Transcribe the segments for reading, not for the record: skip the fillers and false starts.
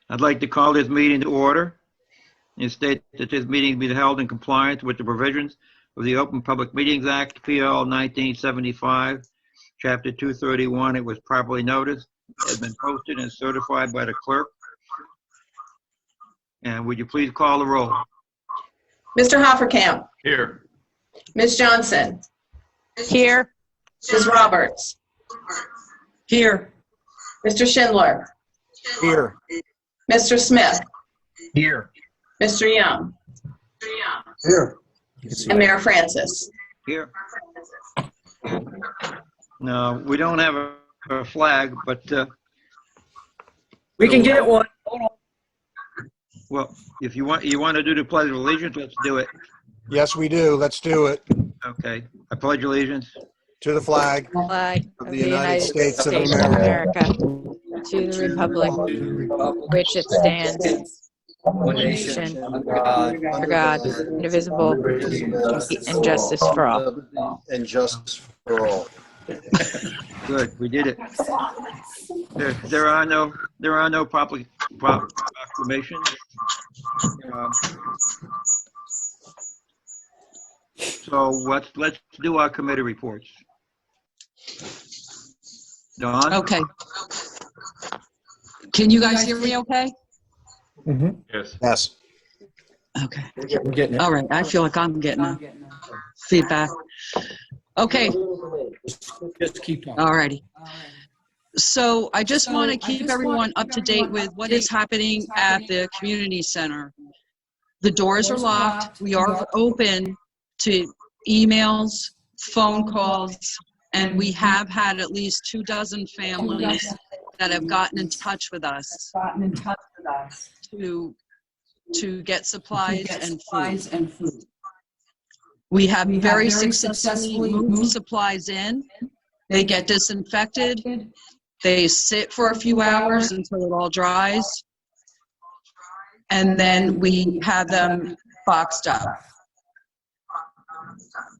I'd like to call this meeting to order and state that this meeting be held in compliance with the provisions of the Open Public Meetings Act, PL 1975, Chapter 231. It was properly noticed, has been posted and certified by the clerk. And would you please call the roll? Mr. Hopatcong. Here. Ms. Johnson. Here. Ms. Roberts. Here. Mr. Schindler. Here. Mr. Smith. Here. Mr. Young. Here. And Mayor Francis. Here. No, we don't have a flag, but We can get one. well, if you want to do the Pledge of Allegiance, let's do it. Yes, we do. Let's do it. Okay, I pledge allegiance To the flag Flag of the United States of America, to the republic which it stands, one nation, under God, indivisible, and justice for all. and justice for all. Good, we did it. There are no proclamations. So let's do our committee reports. Dawn? Okay. Can you guys hear me okay? Yes. Yes. Okay. We're getting it. All right. I feel like I'm getting a feedback. Okay. Just keep talking. All righty. So I just want to keep everyone up to date with what is happening at the community center. The doors are locked. We are open to emails, phone calls, and we have had at least 24 families that have gotten in touch with us to get supplies and food. We have very successfully moved supplies in. They get disinfected. They sit for a few hours until it all dries. And then we have them boxed up.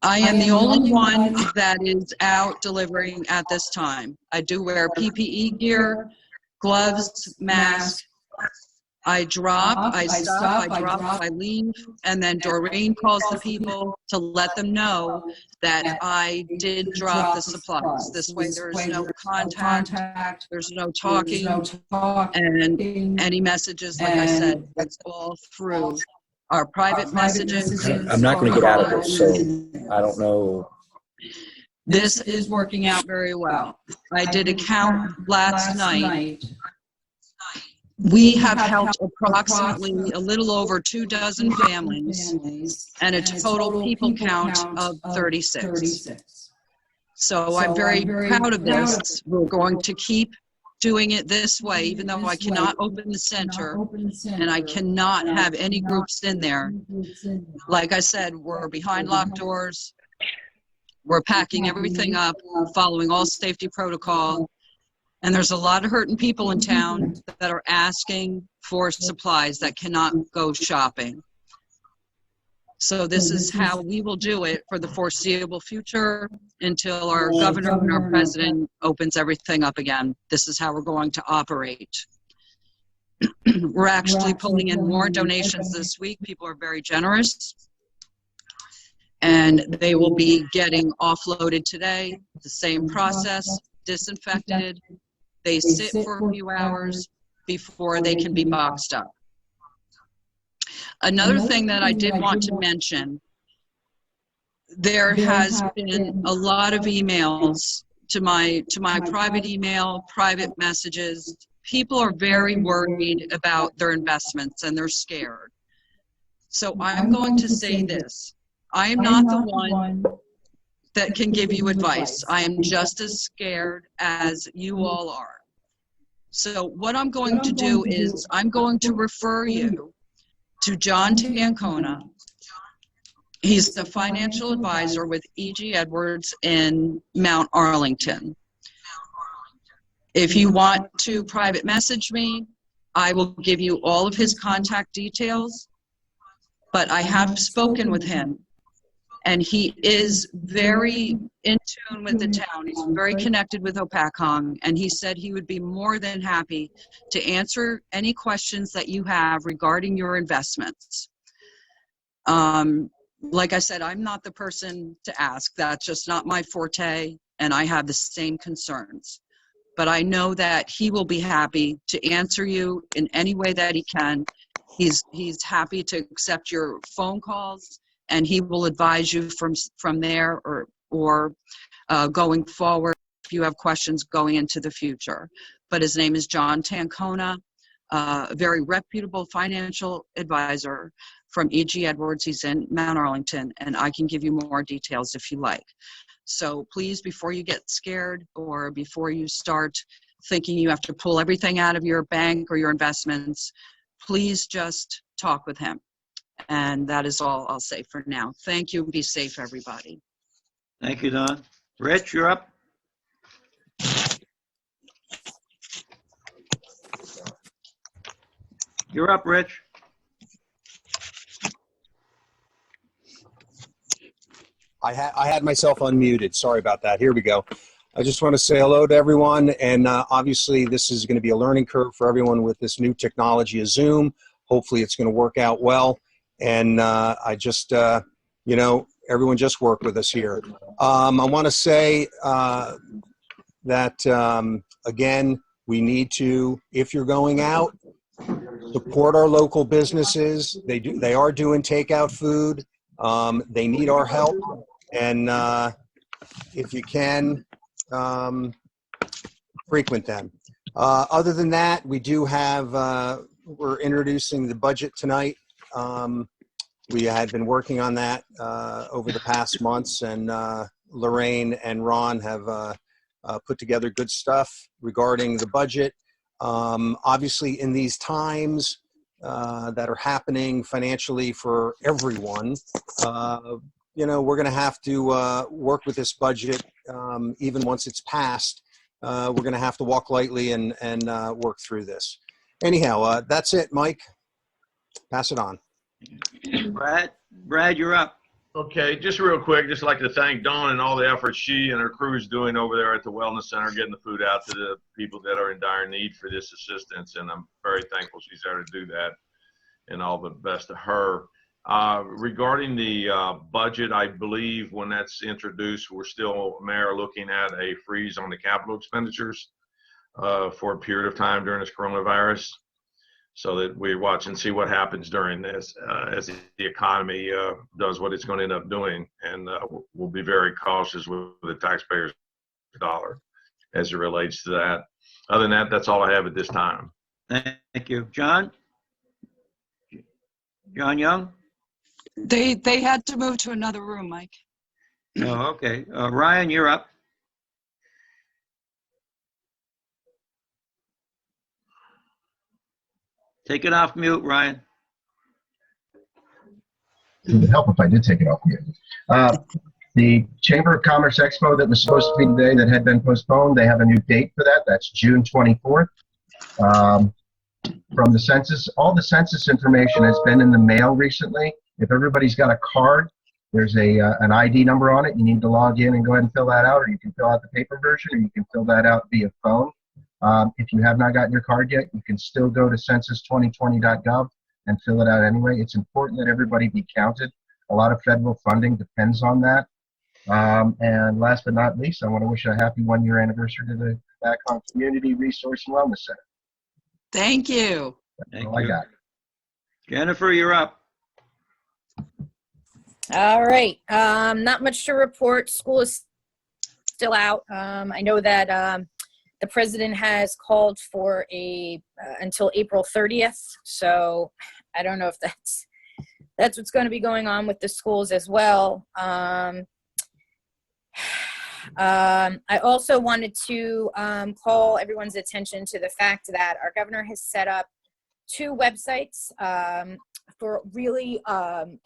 I am the only one that is out delivering at this time. I do wear PPE gear, gloves, mask. I drop, I stop, I drop, I leave, and then Doreen calls the people to let them know that I did drop the supplies. This way there is no contact, there's no talking, and any messages, like I said, it's all through our private messages. I'm not going to get out of this, so I don't know. This is working out very well. I did a count last night. We have helped approximately a little over 24 families and a total people count of 36. So I'm very proud of this. We're going to keep doing it this way, even though I cannot open the center and I cannot have any groups in there. Like I said, we're behind locked doors. We're packing everything up, following all safety protocol. And there's a lot of hurting people in town that are asking for supplies that cannot go shopping. So this is how we will do it for the foreseeable future until our governor and our president opens everything up again. This is how we're going to operate. We're actually pulling in more donations this week. People are very generous. And they will be getting offloaded today. The same process, disinfected. They sit for a few hours before they can be boxed up. Another thing that I did want to mention, there has been a lot of emails to my private email, private messages. People are very worried about their investments and they're scared. So I'm going to say this. I am not the one that can give you advice. I am just as scared as you all are. So what I'm going to do is I'm going to refer you to John Tancona. He's the financial advisor with E.G. Edwards in Mount Arlington. If you want to private message me, I will give you all of his contact details, but I have spoken with him. And he is very in tune with the town. He's very connected with Hopatcong, and he said he would be more than happy to answer any questions that you have regarding your investments. Like I said, I'm not the person to ask. That's just not my forte, and I have the same concerns. But I know that he will be happy to answer you in any way that he can. He's happy to accept your phone calls, and he will advise you from there or going forward if you have questions going into the future. But his name is John Tancona, a very reputable financial advisor from E.G. Edwards. He's in Mount Arlington, and I can give you more details if you like. So please, before you get scared or before you start thinking you have to pull everything out of your bank or your investments, please just talk with him. And that is all I'll say for now. Thank you. Be safe, everybody. Thank you, Don. Rich, you're up. You're up, Rich. I had myself unmuted. Sorry about that. Here we go. I just want to say hello to everyone. And obviously, this is going to be a learning curve for everyone with this new technology of Zoom. Hopefully, it's going to work out well. And I just, everyone just work with us here. I want to say that, again, we need to, if you're going out, support our local businesses. They are doing takeout food. They need our help. And if you can, frequent them. Other than that, we do have, we're introducing the budget tonight. We had been working on that over the past months, and Lorraine and Ron have put together good stuff regarding the budget. Obviously, in these times that are happening financially for everyone, we're going to have to work with this budget even once it's passed. We're going to have to walk lightly and work through this. Anyhow, that's it, Mike. Pass it on. Brad, you're up. Okay, just real quick, just like to thank Dawn and all the efforts she and her crew is doing over there at the Wellness Center, getting the food out to the people that are in dire need for this assistance, and I'm very thankful she's there to do that, and all the best to her. Regarding the budget, I believe when that's introduced, we're still, Mayor, looking at a freeze on the capital expenditures for a period of time during this coronavirus, so that we watch and see what happens during this as the economy does what it's going to end up doing. And we'll be very cautious with the taxpayers' dollar as it relates to that. Other than that, that's all I have at this time. Thank you. John? John Young? They had to move to another room, Mike. Oh, okay. Ryan, you're up. Take it off mute, Ryan. It would help if I did take it off mute. The Chamber of Commerce Expo that was supposed to be today that had been postponed, they have a new date for that. That's June 24th. From the census, all the census information has been in the mail recently. If everybody's got a card, there's an ID number on it. You need to log in and go ahead and fill that out, or you can fill out the paper version, or you can fill that out via phone. If you have not gotten your card yet, you can still go to census2020.gov and fill it out anyway. It's important that everybody be counted. A lot of federal funding depends on that. And last but not least, I want to wish a happy one-year anniversary to the Hopatcong Community Resource and Wellness Center. Thank you. That's all I got. Jennifer, you're up. All right. Not much to report. School is still out. I know that the president has called for until April 30th. So I don't know if that's what's going to be going on with the schools as well. I also wanted to call everyone's attention to the fact that our governor has set up 2 websites for really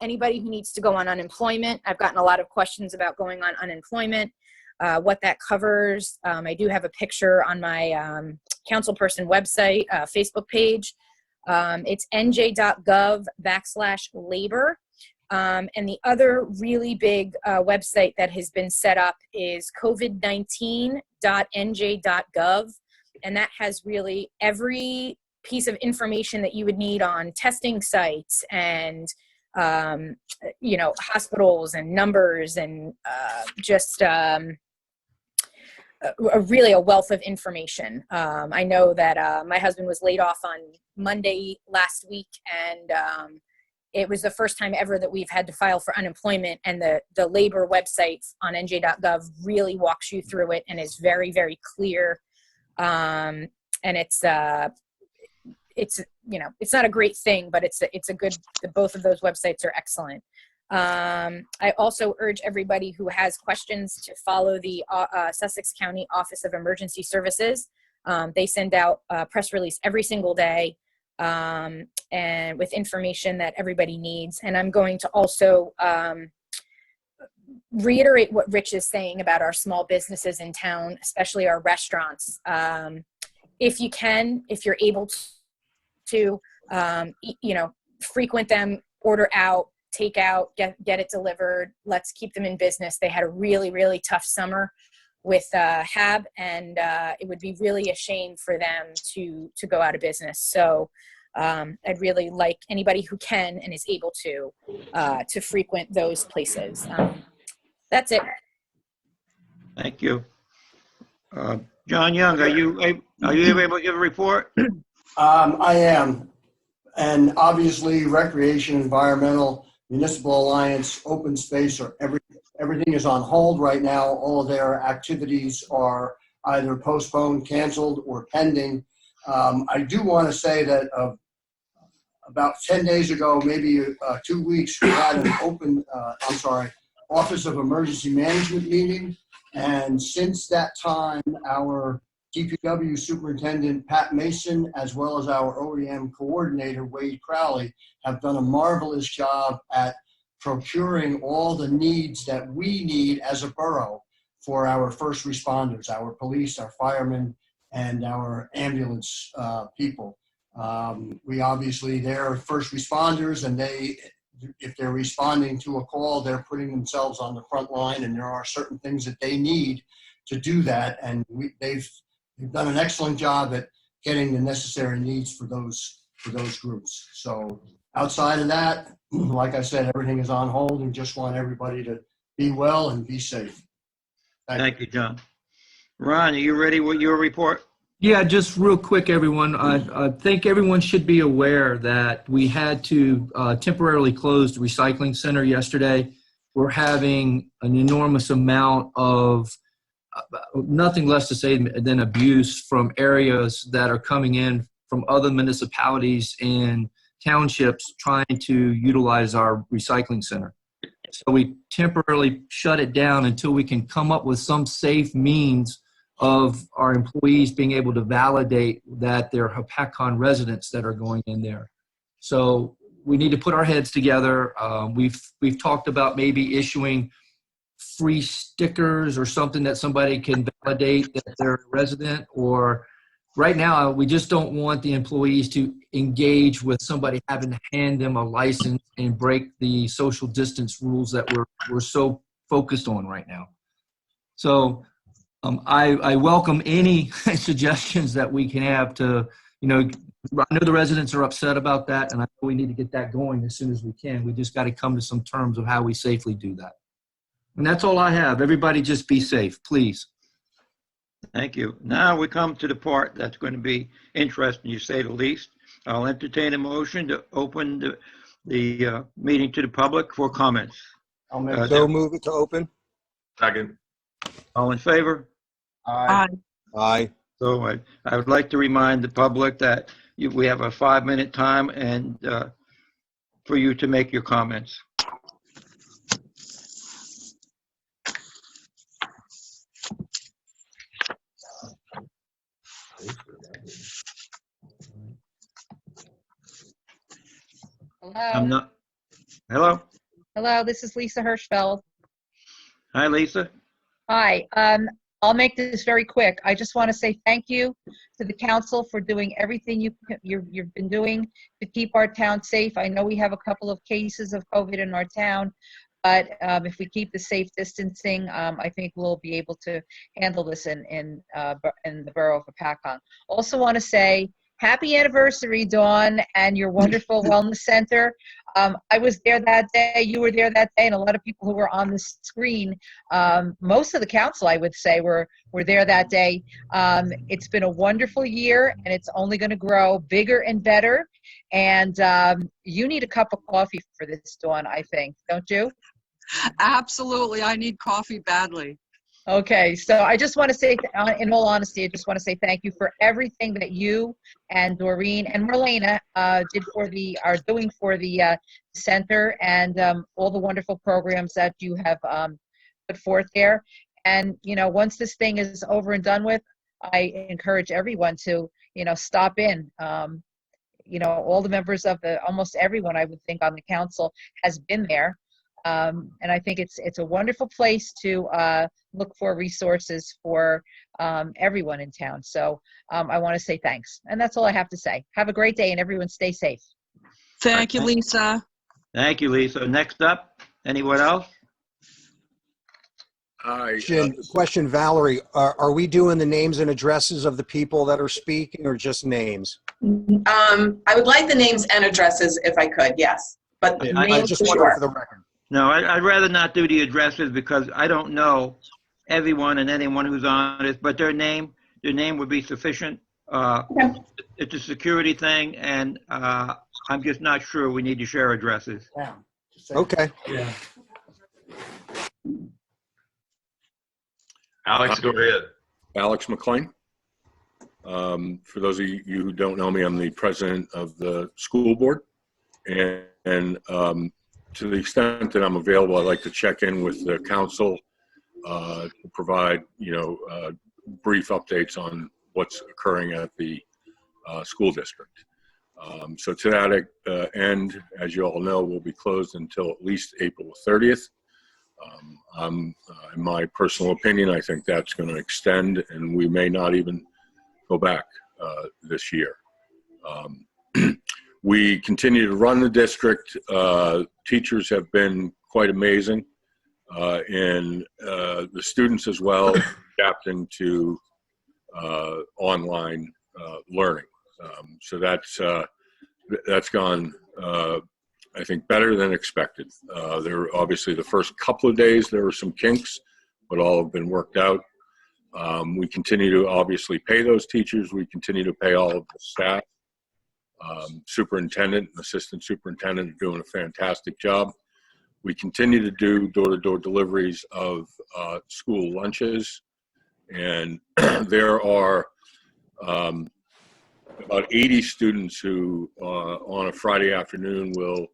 anybody who needs to go on unemployment. I've gotten a lot of questions about going on unemployment, what that covers. I do have a picture on my councilperson website, Facebook page. It's nj.gov/labor. And the other really big website that has been set up is covid19.nj.gov. And that has really every piece of information that you would need on testing sites and, hospitals and numbers and really a wealth of information. I know that my husband was laid off on Monday last week, and it was the first time ever that we've had to file for unemployment, and the labor website on nj.gov really walks you through it and is very, very clear. And it's not a great thing, but it's a good, both of those websites are excellent. I also urge everybody who has questions to follow the Sussex County Office of Emergency Services. They send out a press release every single day, and with information that everybody needs. And I'm going to also reiterate what Rich is saying about our small businesses in town, especially our restaurants. If you're able to, frequent them, order out, take out, get it delivered. Let's keep them in business. They had a really, really tough summer with HAB, and it would be really a shame for them to go out of business. So I'd really like anybody who can and is able to frequent those places. That's it. Thank you. John Young, are you able to give a report? I am. And obviously, recreation, environmental, municipal alliance, open space, or everything is on hold right now. All of their activities are either postponed, canceled, or pending. I do want to say that about 10 days ago, maybe 2 weeks, we had an Office of Emergency Management meeting. And since that time, our DPW Superintendent Pat Mason, as well as our OEM coordinator Wade Crowley, have done a marvelous job at procuring all the needs that we need as a borough for our first responders, our police, our firemen, and our ambulance people. They're first responders, and if they're responding to a call, they're putting themselves on the front line, and there are certain things that they need to do that. And they've done an excellent job at getting the necessary needs for those groups. So outside of that, like I said, everything is on hold, and just want everybody to be well and be safe. Thank you, John. Ron, are you ready with your report? Yeah, just real quick, everyone. I think everyone should be aware that we had to temporarily close the recycling center yesterday. We're having an enormous amount of nothing less to say than abuse from areas that are coming in from other municipalities and townships trying to utilize our recycling center. So we temporarily shut it down until we can come up with some safe means of our employees being able to validate that they're Hopatcong residents that are going in there. So we need to put our heads together. We've talked about maybe issuing free stickers or something that somebody can validate that they're a resident. Or right now, we just don't want the employees to engage with somebody having to hand them a license and break the social distance rules that we're so focused on right now. So I welcome any suggestions that we can have to, I know the residents are upset about that, and I know we need to get that going as soon as we can. We just got to come to some terms of how we safely do that. And that's all I have. Everybody just be safe, please. Thank you. Now we come to the part that's going to be interesting, you say the least. I'll entertain a motion to open the meeting to the public for comments. I'll move it to open. Second. All in favor? Aye. Aye. So I would like to remind the public that we have a 5-minute time and for you to make your comments. Hello. Hello? Hello, this is Lisa Hirschfeld. Hi, Lisa. Hi. I'll make this very quick. I just want to say thank you to the council for doing everything you've been doing to keep our town safe. I know we have a couple of cases of COVID in our town, but if we keep the safe distancing, I think we'll be able to handle this in the Borough of Hopatcong. Also want to say happy anniversary, Dawn, and your wonderful wellness center. I was there that day, you were there that day, and a lot of people who were on the screen, most of the council, I would say, were there that day. It's been a wonderful year, and it's only going to grow bigger and better. And you need a cup of coffee for this, Dawn, I think, don't you? Absolutely. I need coffee badly. Okay, so I just want to say, in all honesty, I just want to say thank you for everything that you and Doreen and Marlena are doing for the center, and all the wonderful programs that you have put forth there. And, you know, once this thing is over and done with, I encourage everyone to, you know, stop in. You know, all the members of almost everyone, I would think, on the council has been there. And I think it's a wonderful place to look for resources for everyone in town. So I want to say thanks. And that's all I have to say. Have a great day, and everyone stay safe. Thank you, Lisa. Thank you, Lisa. Next up, anyone else? Hi. Question, Valerie, are we doing the names and addresses of the people that are speaking, or just names? I would like the names and addresses if I could, yes. But I names just for wonder sure. for the record. No, I'd rather not do the addresses because I don't know everyone and anyone who's on it, but their name would be sufficient. Okay. It's a security thing, and I'm just not sure we need to share addresses. Okay. Yeah. Alex, go ahead. Alex McLean. For those of you who don't know me, I'm the president of the school board, and to the extent that I'm available, I'd like to check in with the council to provide, you know, brief updates on what's occurring at the school district. So to that end, as you all know, we'll be closed until at least April 30th. In my personal opinion, I think that's going to extend, and we may not even go back this year. We continue to run the district. Teachers have been quite amazing, and the students as well, adapting to online learning. So that's gone, I think, better than expected. There obviously the first couple of days there were some kinks, but all have been worked out. We continue to obviously pay those teachers. We continue to pay all of the staff. Superintendent and assistant superintendent are doing a fantastic job. We continue to do door-to-door deliveries of school lunches, and there are about 80 students who on a Friday afternoon will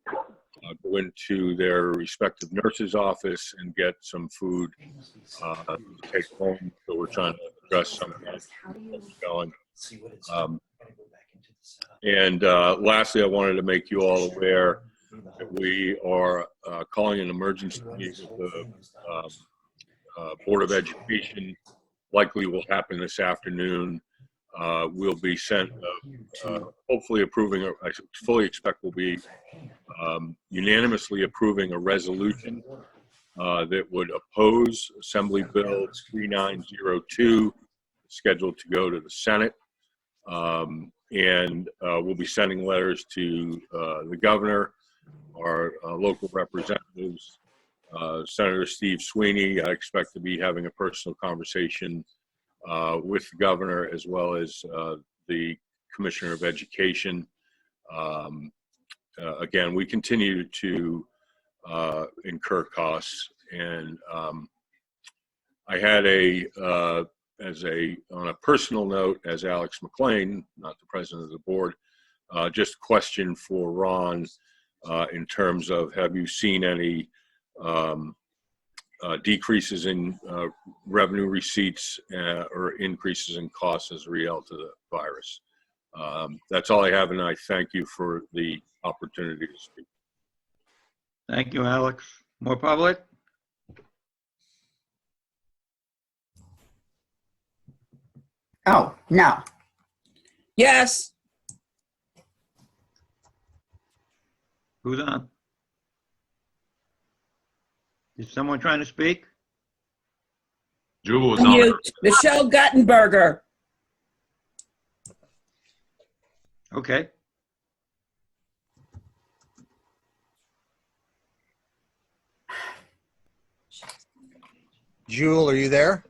go into their respective nurse's office and get some food to take home. So we're trying to address some of that going. And lastly, I wanted to make you all aware that we are calling an emergency meeting with the Board of Education. Likely will happen this afternoon. We'll be sent, hopefully approving, I fully expect we'll be unanimously approving a resolution that would oppose Assembly Bill 3902, scheduled to go to the Senate. And we'll be sending letters to the governor, our local representatives, Senator Steve Sweeney. I expect to be having a personal conversation with the governor, as well as the Commissioner of Education. Again, we continue to incur costs, and I had on a personal note, as Alex McLean, not the president of the board, just a question for Ron in terms of, have you seen any decreases in revenue receipts or increases in costs as a result of the virus? That's all I have, and I thank you for the opportunity to speak. Thank you, Alex. More public? Oh, no. Yes. Who's on? Is someone trying to speak? Jule was on. Mute. Michele Guttenberger. Okay. Jule, are you there?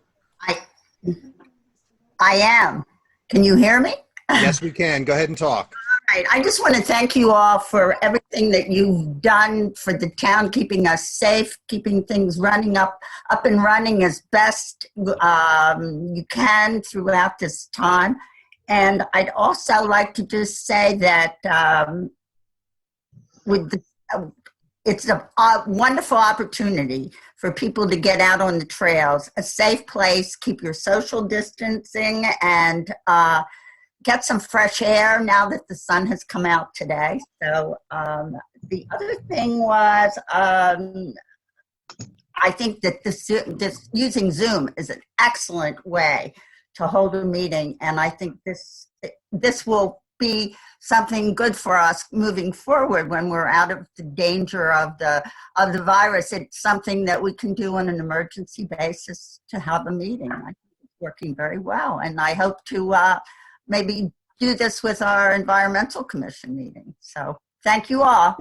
I am. Can you hear me? Yes, we can. Go ahead and talk. Right. I just want to thank you all for everything that you've done for the town, keeping us safe, keeping things running up and running as best you can throughout this time. And I'd also like to just say that it's a wonderful opportunity for people to get out on the trails, a safe place, keep your social distancing, and get some fresh air now that the sun has come out today. So the other thing was, I think that this using Zoom is an excellent way to hold a meeting, and I think this will be something good for us moving forward when we're out of the danger of the virus. It's something that we can do on an emergency basis to have a meeting. I think it's working very well, and I hope to maybe do this with our environmental commission meeting. So thank you all.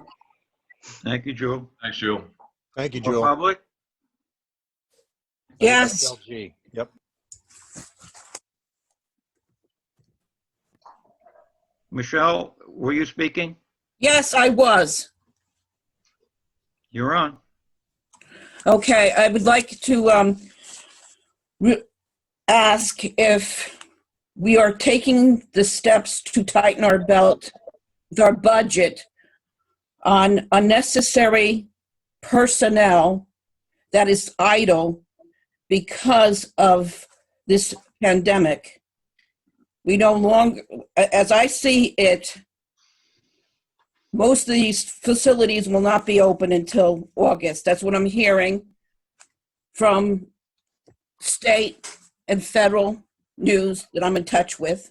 Thank you, Jule. Thanks, Jule. Thank you, For Jule. public? Yes. LG. Yep. Michelle, were you speaking? Yes, I was. You're on. Okay, I would like to ask if we are taking the steps to tighten our belt with our budget on unnecessary personnel that is idle because of this pandemic. We no longer, as I see it, most of these facilities will not be open until August. That's what I'm hearing from state and federal news that I'm in touch with.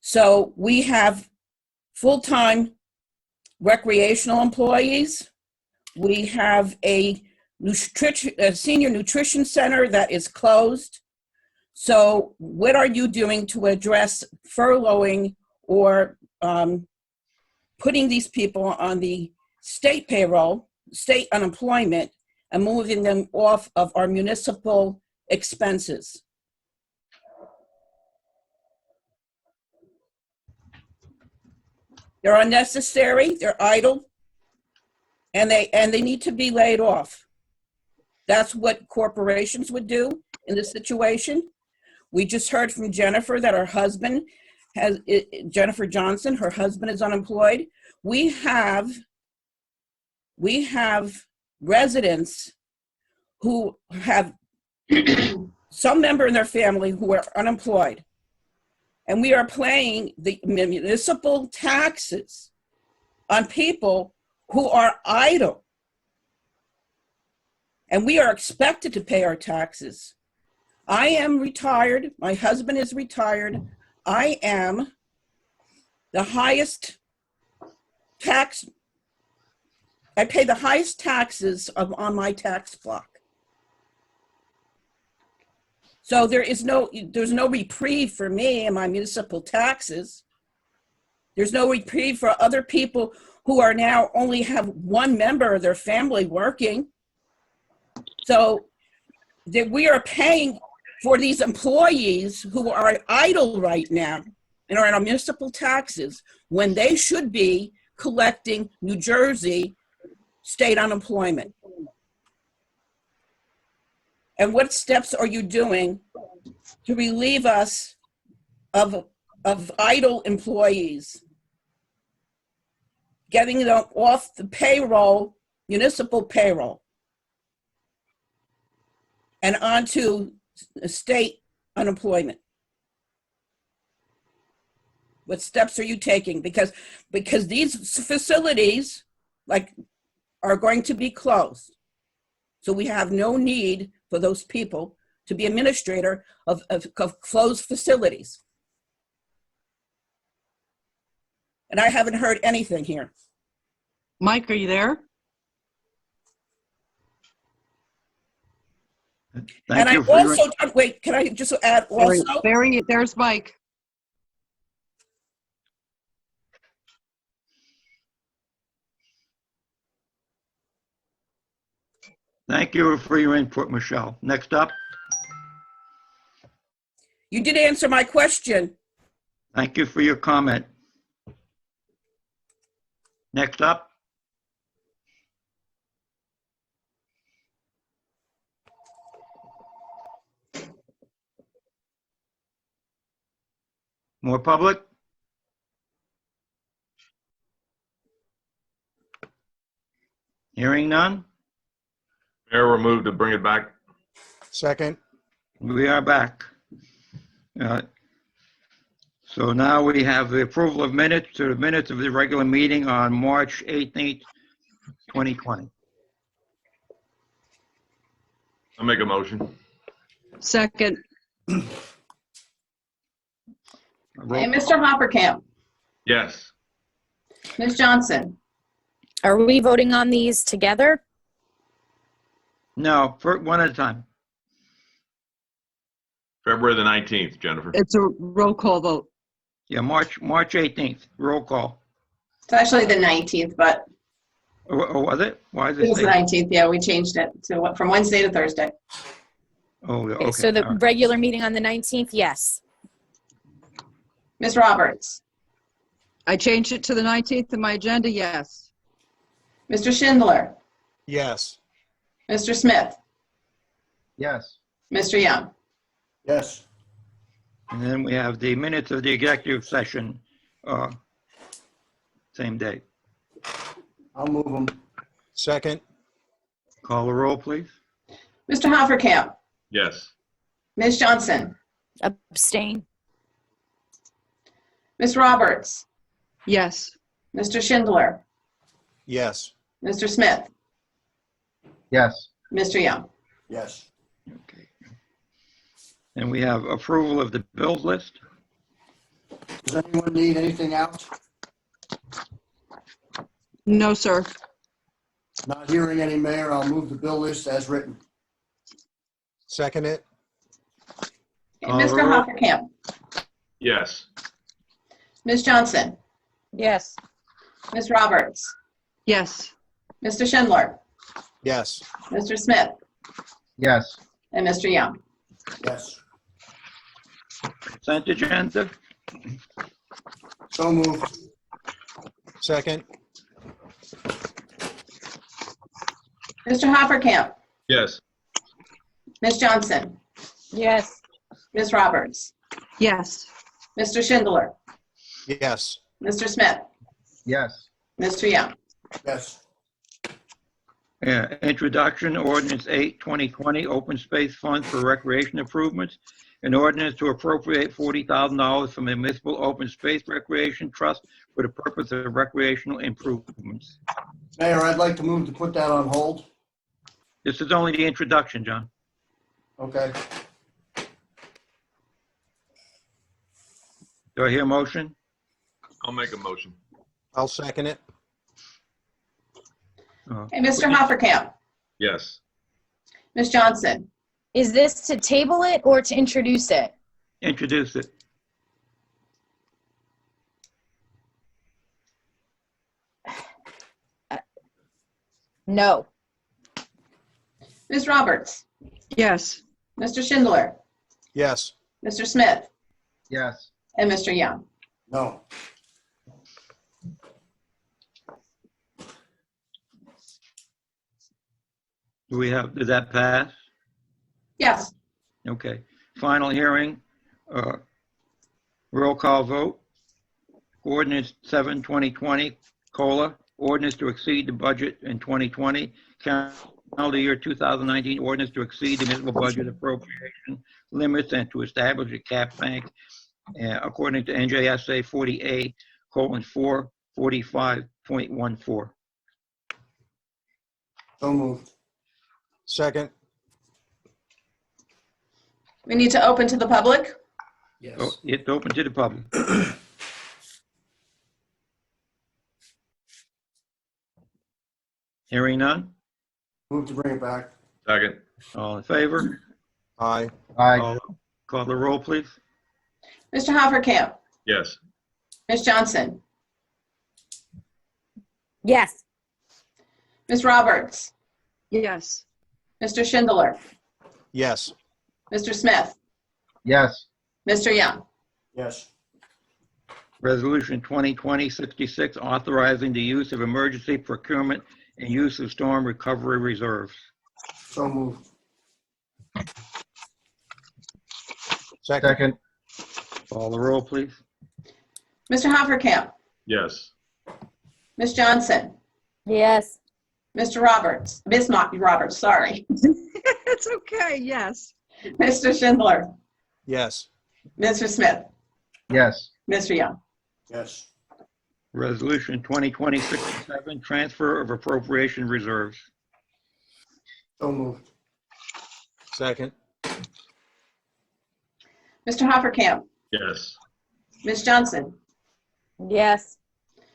So we have full-time recreational employees. We have a senior nutrition center that is closed. So what are you doing to address furloughing or putting these people on the state payroll, state unemployment, and moving them off of our municipal expenses? They're unnecessary, they're idle, and they need to be laid off. That's what corporations would do in this situation. We just heard from Jennifer that her husband Jennifer Johnson, her husband is unemployed. We have residents who have some member in their family who are unemployed. And we are paying the municipal taxes on people who are idle. And we are expected to pay our taxes. I am retired. My husband is retired. I am the highest tax. I pay the highest taxes on my tax block. So there's no reprieve for me and my municipal taxes. There's no reprieve for other people who are now only have one member of their family working. So that we are paying for these employees who are idle right now and are on municipal taxes when they should be collecting New Jersey state unemployment. And what steps are you doing to relieve us of idle employees? Getting them off the payroll, municipal payroll, and onto state unemployment. What steps are you taking? Because these facilities are going to be closed. So we have no need for those people to be administrator of closed facilities. And I haven't heard anything here. Mike, are you there? And I also, wait, can I just add also? There's Mike. Thank you for your input, Michelle. Next up. You did answer my question. Thank you for your comment. Next up. More public? Hearing none? Mayor will move to bring it back. Second. We are back. So now we have the approval of minutes to the minutes of the regular meeting on March 18th, 2020. I'll make a motion. Second. Hey, Mr. Hoppercamp, Yes. Ms. Johnson, Are we voting on these together? No, for one at a time. February the 19th, Jennifer. It's a roll call vote. Yeah, March 18th, roll call. it's actually the 19th, but Oh, was it? Why is it was it? the 19th. Yeah, we changed it to from Wednesday to Thursday. Oh, Okay, okay. so the all right. regular meeting on the 19th, yes. Ms. Roberts, I changed it to the 19th in my agenda, yes. Mr. Schindler, Yes. Mr. Smith, Yes. Mr. Young. Yes. And then we have the minutes of the executive session, same day. I'll move them. Second. Call the roll, please. Mr. Hoppercamp, Yes. Ms. Johnson, Abstain. Ms. Roberts, Yes. Mr. Schindler, Yes. Mr. Smith, Yes. Mr. Young. Yes. Okay. And we have approval of the bills list. Does anyone need anything out? No, sir. Not hearing any, Mayor, I'll move the bill list as written. Second it. Okay, Mr. Hoppercamp, Yes. Ms. Johnson, Yes. Ms. Roberts, Yes. Mr. Schindler, Yes. Mr. Smith, Yes. and Mr. Young. Yes. Consent agenda. So moved. Second. Mr. Hoppercamp, Yes. Ms. Johnson, Yes. Ms. Roberts, Yes. Mr. Schindler, Yes. Mr. Smith, Yes. Mr. Young. Yes. Introduction, ordinance 8, 2020, open space funds for recreation improvements. An ordinance to appropriate $40,000 from the Municipal Open Space Recreation Trust for the purpose of recreational improvements. Mayor, I'd like to move to put that on hold. This is only the introduction, John. Okay. Do I hear a motion? I'll make a motion. I'll second it. Hey, Mr. Hoppercamp, Yes. Ms. Johnson, Is this to table it or to introduce it? Introduce it. No. Ms. Roberts, Yes. Mr. Schindler, Yes. Mr. Smith, Yes. and Mr. Young. No. Do we have, did that pass? Yes. Okay. Final hearing, roll call vote. Ordinance 7, 2020, COLA, ordinance to exceed the budget in 2020, calendar year 2019, ordinance to exceed the municipal budget appropriation limits and to establish a cap bank according to NJSA 40A:445.14. So moved. Second. We need to open to the public. Yes. Oh, it's open to the public. Hearing none? Move to bring it back. Second. All in favor? Aye. Aye. Call the roll, please. Mr. Hoppercamp, Yes. Ms. Johnson, Yes. Ms. Roberts, Yes. Mr. Schindler, Yes. Mr. Smith, Yes. Mr. Young. Yes. Resolution 2020-66, authorizing the use of emergency procurement and use of storm recovery reserves. So moved. Second. Call the roll, please. Mr. Hoppercamp, Yes. Ms. Johnson, Yes. Mr. Roberts, Ms. Roberts, sorry, It's okay, yes. Mr. Schindler, Yes. Mr. Smith, Yes. Mr. Young. Yes. Resolution 2020-67, transfer of appropriation reserves. So moved. Second. Mr. Hoppercamp, Yes. Ms. Johnson, Yes.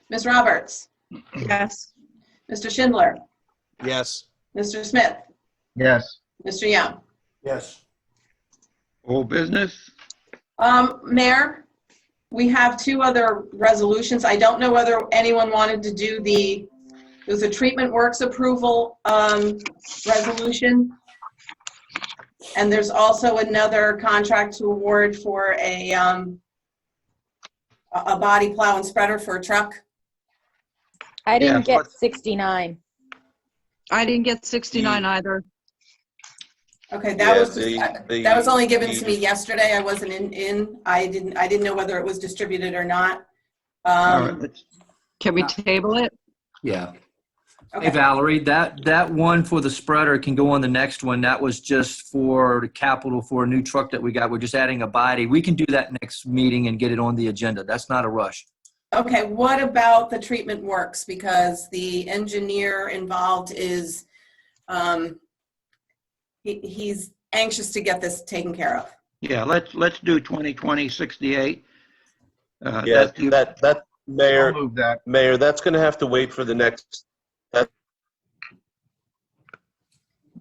Ms. Roberts, Yes. Mr. Schindler, Yes. Mr. Smith, Yes. Mr. Young. Yes. Old business? Mayor, we have two other resolutions. I don't know whether anyone wanted to do there's a treatment works approval resolution. And there's also another contract to award for a body plow and spreader for a truck. I didn't Yeah, get 69. I didn't get 69 either. Okay, Yeah, that was only given to me yesterday. I wasn't in. I didn't know whether it was distributed or not. All right, Can we table it? Yeah. Okay. Hey, Valerie, that one for the spreader can go on the next one. That was just for the capital for a new truck that we got. We're just adding a body. We can do that next meeting and get it on the agenda. That's not a rush. Okay, what about the treatment works? Because the engineer involved is, he's anxious to get this taken care of. yeah, let's do 2020-68. Yeah, That's the- that, Mayor, I'll move that. Mayor, that's going to have to wait for the next,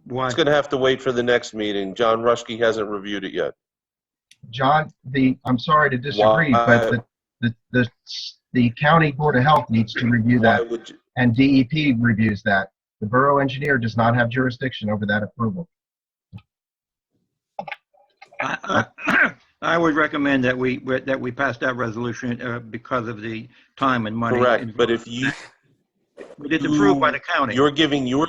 Why? it's going to have to wait for the next meeting. John Rushke hasn't reviewed it yet. John, I'm sorry to disagree, but the county board of health needs to review Why that, would you, and DEP reviews that. The borough engineer does not have jurisdiction over that approval. I would recommend that we pass that resolution because of the time and money. correct, but if you, It's approved by the county. you're giving your,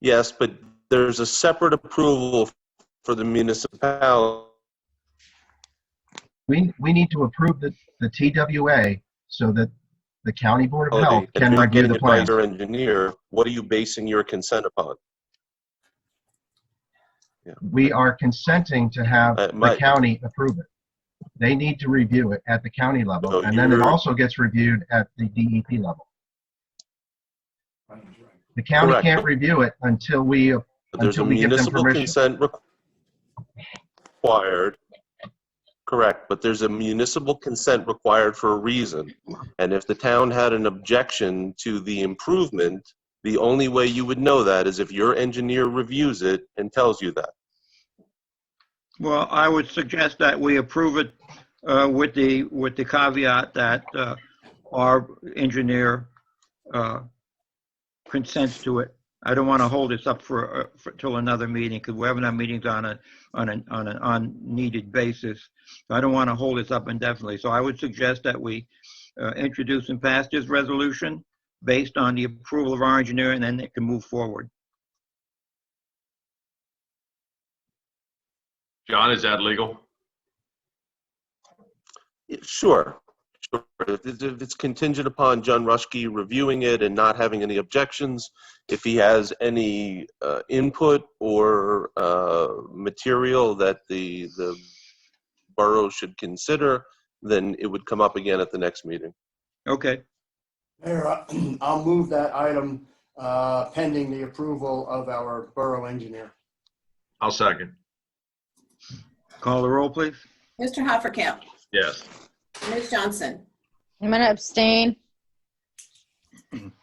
yes, but there's a separate approval for the municipality. We need to approve the TWA so that the county board of health If can you're not review getting the it by plan. your engineer, what are you basing your consent upon? We are consenting to have the county approve it. They need to review it at the county level, So and then it you're- also gets reviewed at the DEP level. The county Correct. can't review it until we But there's a give them municipal permission. consent required. Correct, but there's a municipal consent required for a reason. And if the town had an objection to the improvement, the only way you would know that is if your engineer reviews it and tells you that. Well, I would suggest that we approve it with the caveat that our engineer consents to it. I don't want to hold this up for till another meeting because we're having our meetings on an unneeded basis. So I don't want to hold this up indefinitely. So I would suggest that we introduce and pass this resolution based on the approval of our engineer, and then it can move forward. John, is that legal? Sure. If it's contingent upon John Rushke reviewing it and not having any objections, if he has any input or material that the borough should consider, then it would come up again at the next meeting. Okay. Mayor, I'll move that item pending the approval of our borough engineer. I'll second. Call the roll, please. Mr. Hoppercamp, Yes. Ms. Johnson, I'm gonna abstain.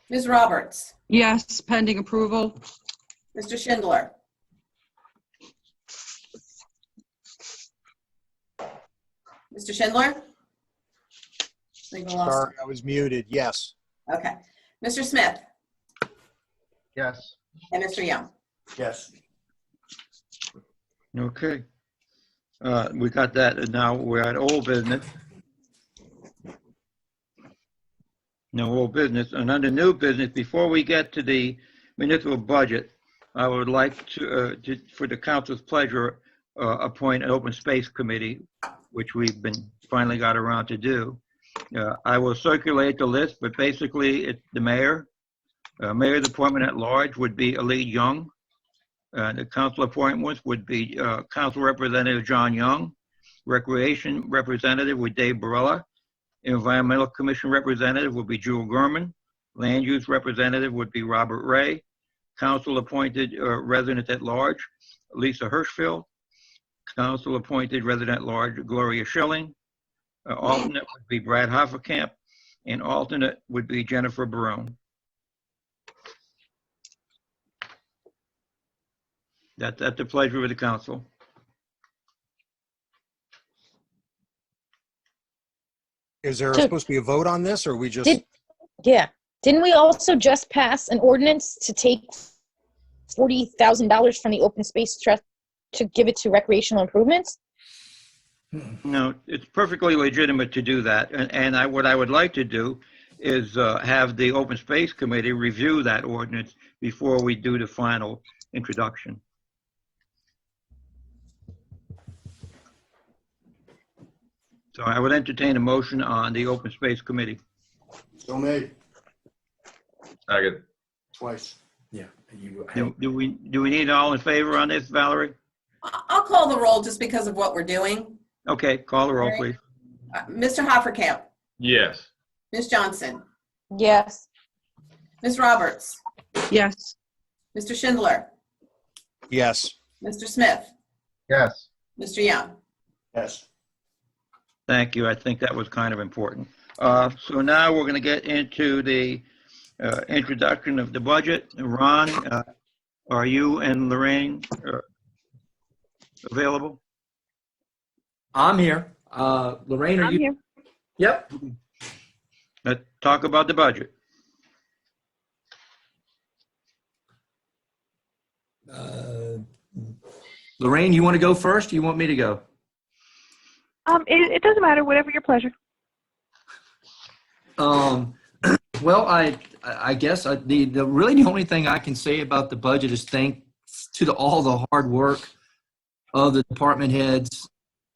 Ms. Roberts, Yes, pending approval. Mr. Schindler, Mr. Schindler? I think we lost Sorry, I was muted. Yes. him. Okay. Mr. Smith Yes. and Mr. Young. Yes. Okay. We got that, and now we're at old business. No old business. And under new business, before we get to the municipal budget, I would like to for the council's pleasure, appoint an open space committee, which we've finally got around to do. I will circulate the list, but basically it's the mayor. Mayor's appointment at large would be Elite Young. The council appointments would be Council Representative John Young, Recreation Representative would Dave Barella, Environmental Commission Representative would be Jule Girman, Land Use Representative would be Robert Ray, Council appointed resident at large Lisa Hirschfield, Council appointed resident at large Gloria Schilling, alternate would be Brad Hofferkamp, and alternate would be Jennifer Barone. That's at the pleasure of the council. Is there supposed to be a vote on this, or are we just? Yeah. Didn't we also just pass an ordinance to take $40,000 from the open space trust to give it to recreational improvements? No, it's perfectly legitimate to do that. And what I would like to do is have the Open Space Committee review that ordinance before we do the final introduction. So I would entertain a motion on the Open Space Committee. So made. Second. Twice. Yeah. Do we need all in favor on this, Valerie? I'll call the roll just because of what we're doing. Okay, call the roll, please. Mr. Hoppercamp, Yes. Ms. Johnson, Yes. Ms. Roberts, Yes. Mr. Schindler, Yes. Mr. Smith, Yes. Mr. Young. Yes. Thank you. I think that was kind of important. So now we're going to get into the introduction of the budget. Ron, are you and Lorraine available? I'm here. Lorraine, are you? here. Yep. Let's talk about the budget. Lorraine, you want to go first? Or you want me to go? It doesn't matter, whatever your pleasure. Well, I guess the only thing I can say about the budget is thanks to all the hard work of the department heads.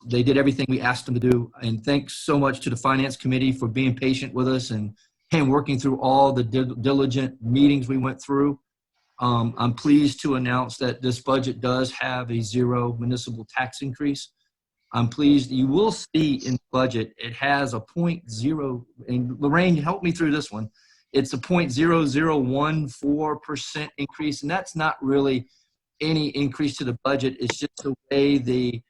They did everything we asked them to do. And thanks so much to the Finance Committee for being patient with us and working through all the diligent meetings we went through. I'm pleased to announce that this budget does have a 0 municipal tax increase. I'm pleased. You will see in the budget, it has a 0.0, and Lorraine, help me through this one. It's a 0.0014% increase, and that's not really any increase to the budget. It's just the way the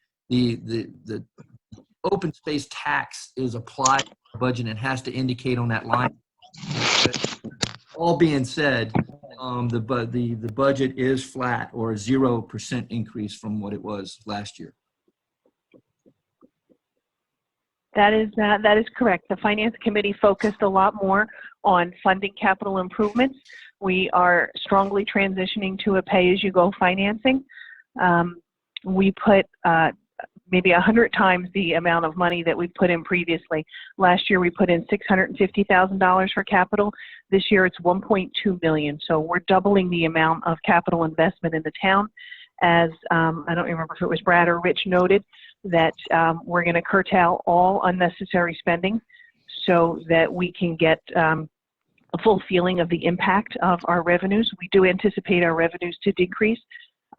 open space tax is applied to the budget and has to indicate on that line. But all being said, the budget is flat or a 0% increase from what it was last year. That is correct. The Finance Committee focused a lot more on funding capital improvements. We are strongly transitioning to a pay-as-you-go financing. We put maybe 100 times the amount of money that we put in previously. Last year we put in $650,000 for capital. This year it's $1.2 million. So we're doubling the amount of capital investment in the town. As I don't remember if it was Brad or Rich noted, that we're going to curtail all unnecessary spending so that we can get a full feeling of the impact of our revenues. We do anticipate our revenues to decrease.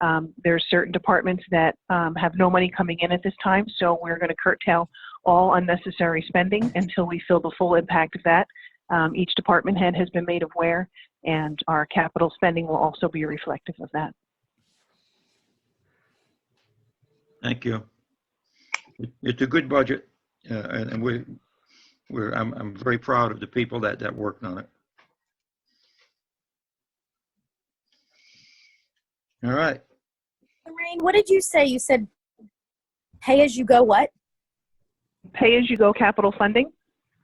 There are certain departments that have no money coming in at this time, so we're going to curtail all unnecessary spending until we feel the full impact of that. Each department head has been made aware, and our capital spending will also be reflective of that. Thank you. It's a good budget, and I'm very proud of the people that worked on it. All right. Lorraine, what did you say? You said pay as you go what? Pay as you go capital funding.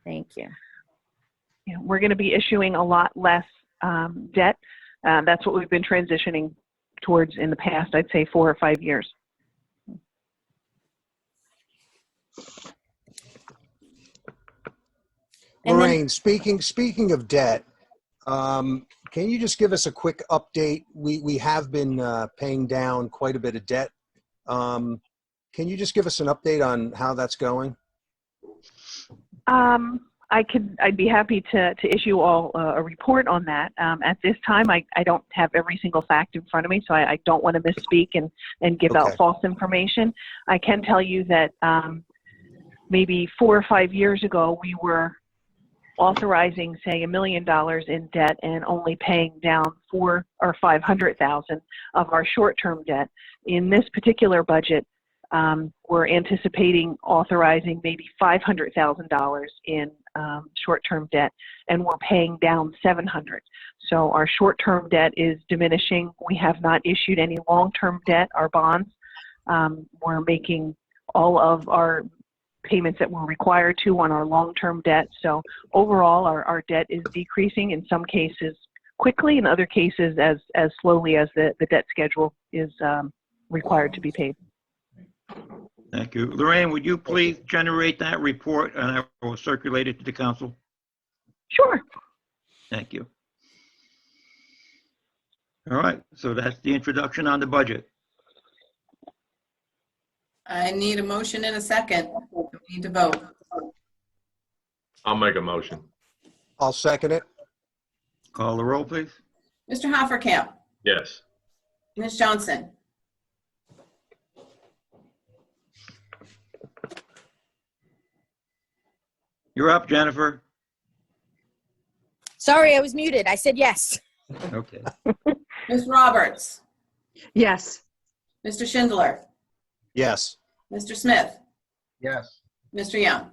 Thank you. Yeah, we're going to be issuing a lot less debt. That's what we've been transitioning towards in the past, I'd say 4 or 5 years. Lorraine, speaking of debt, can you just give us a quick update? We have been paying down quite a bit of debt. Can you just give us an update on how that's going? I'd be happy to issue all a report on that. At this time, I don't have every single fact in front of me, so I don't want to misspeak and give out false information. I can tell you that maybe 4 or 5 years ago, we were authorizing, say, $1 million in debt and only paying down $400,000 or $500,000 of our short-term debt. In this particular budget, we're anticipating authorizing maybe $500,000 in short-term debt, and we're paying down $700,000. So our short-term debt is diminishing. We have not issued any long-term debt, our bonds. We're making all of our payments that we're required to on our long-term debt. So overall, our debt is decreasing, in some cases quickly, in other cases as slowly as the debt schedule is required to be paid. Thank you. Lorraine, would you please generate that report and I will circulate it to the council? Sure. Thank you. All right, so that's the introduction on the budget. I need a motion in a second. We need to vote. I'll make a motion. I'll second it. Call the roll, please. Mr. Hofferkamp, Yes. Ms. Johnson, You're up, Jennifer. Sorry, I was muted. I said yes. Okay. Ms. Roberts, Yes. Mr. Schindler, Yes. Mr. Smith, Yes. Mr. Young.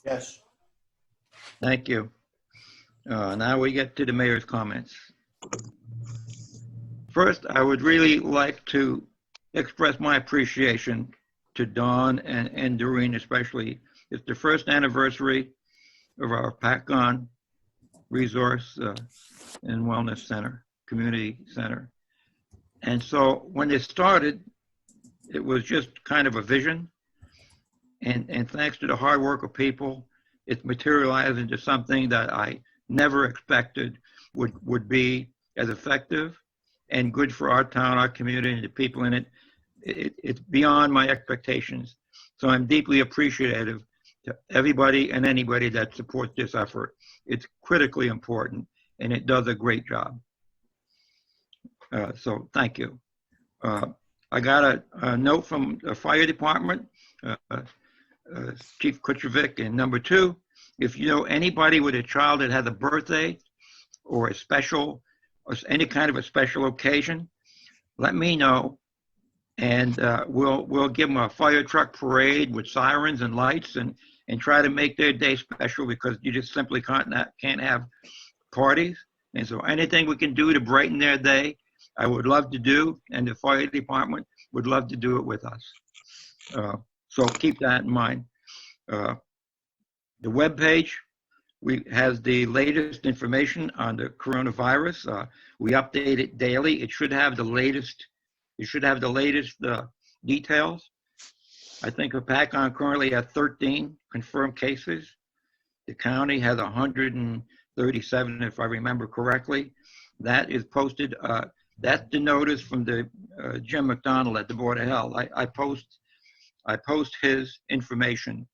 Yes. Thank you. Now we get to the mayor's comments. First, I would really like to express my appreciation to Dawn and Doreen especially. It's the first anniversary of our Hopatcong Resource and Wellness Center, Community Center. And so when it started, it was just kind of a vision. And thanks to the hard work of people, it's materialized into something that I never expected would be as effective and good for our town, our community, and the people in it. It's beyond my expectations. So I'm deeply appreciative to everybody and anybody that supports this effort. It's critically important, and it does a great job. So thank you. I got a note from the fire department, Chief Kutrovic, and number 2, if you know anybody with a child that has a birthday or a special, or any kind of a special occasion, let me know, and we'll give them a fire truck parade with sirens and lights and try to make their day special, because you just simply can't have parties. And so anything we can do to brighten their day, I would love to do, and the fire department would love to do it with us. So keep that in mind. The webpage has the latest information on the coronavirus. We update it daily. It should have the latest. Details. I think Hopatcong currently has 13 confirmed cases. The county has 137, if I remember correctly. That is posted. That's the notice from the Jim McDonald at the Board of Health. I post his information.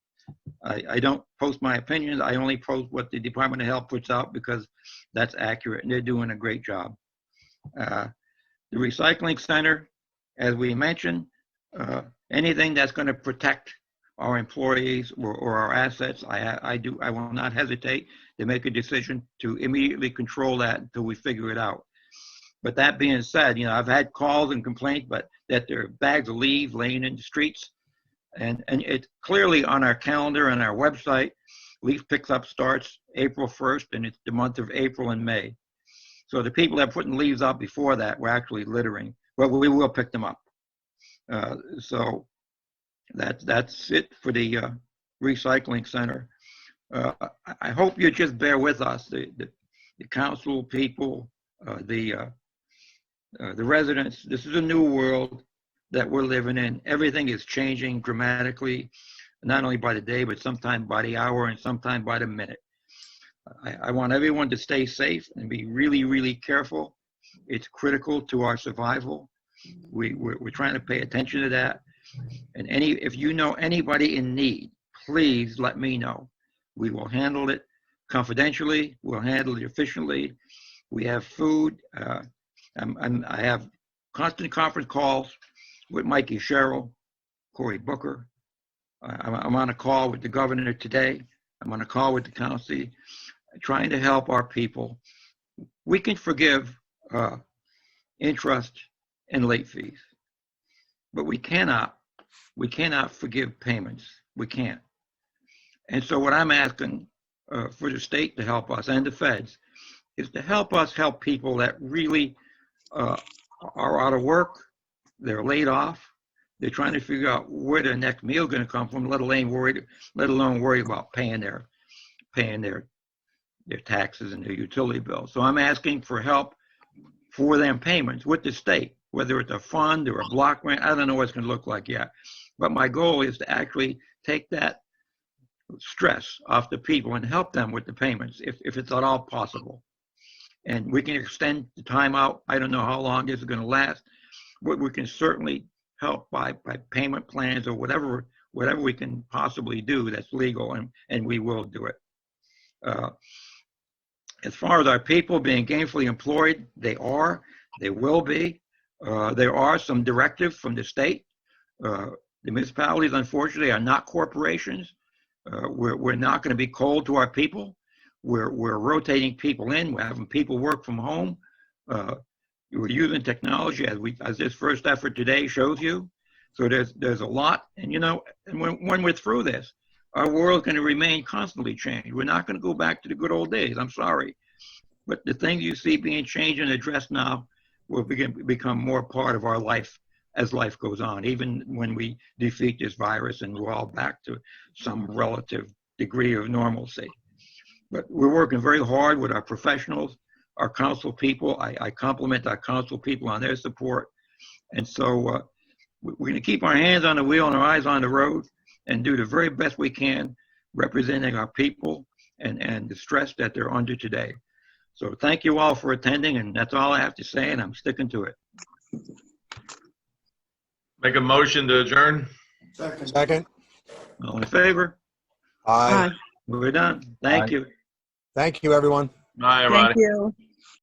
I don't post my opinions. I only post what the Department of Health puts out, because that's accurate, and they're doing a great job. The recycling center, as we mentioned, anything that's going to protect our employees or our assets, I will not hesitate to make a decision to immediately control that until we figure it out. But that being said, I've had calls and complaints, but that there are bags of leaves laying in the streets. And it's clearly on our calendar and our website. Leaf pickup starts April 1st, and it's the month of April and May. So the people that are putting leaves out before that were actually littering, but we will pick them up. So that's it for the recycling center. I hope you just bear with us, the council people, the residents. This is a new world that we're living in. Everything is changing dramatically, not only by the day, but sometimes by the hour and sometimes by the minute. I want everyone to stay safe and be really, really careful. It's critical to our survival. We're trying to pay attention to that. And if you know anybody in need, please let me know. We will handle it confidentially. We'll handle it efficiently. We have food. I have constant conference calls with Mikey Sherrill, Cory Booker. I'm on a call with the governor today. I'm on a call with the council, trying to help our people. We can forgive interest and late fees, but we cannot forgive payments. We can't. And so what I'm asking for the state to help us and the feds is to help us help people that really are out of work. They're laid off. They're trying to figure out where their next meal is going to come from, let alone worry about paying their taxes and their utility bills. So I'm asking for help for them payments with the state, whether it's a fund or a block grant. I don't know what it's going to look like yet. But my goal is to actually take that stress off the people and help them with the payments if it's at all possible. And we can extend the time out. I don't know how long this is going to last, but we can certainly help by payment plans or whatever we can possibly do that's legal, and we will do it. As far as our people being gainfully employed, they will be. There are some directives from the state. The municipalities, unfortunately, are not corporations. We're not going to be cold to our people. We're rotating people in. We're having people work from home. We're using technology as this first effort today shows you. So there's a lot, and and when we're through this, our world's going to remain constantly changed. We're not going to go back to the good old days. I'm sorry, but the things you see being changed and addressed now will become more part of our life as life goes on, even when we defeat this virus and we're all back to some relative degree of normalcy. But we're working very hard with our professionals, our council people. I compliment our council people on their support. And so we're going to keep our hands on the wheel and our eyes on the road and do the very best we can representing our people and the stress that they're under today. So thank you all for attending, and that's all I have to say, and I'm sticking to it. Make a motion to adjourn. Second. All in favor? Aye. We're done. Thank you. Thank you, everyone. Bye, everybody. Thank you.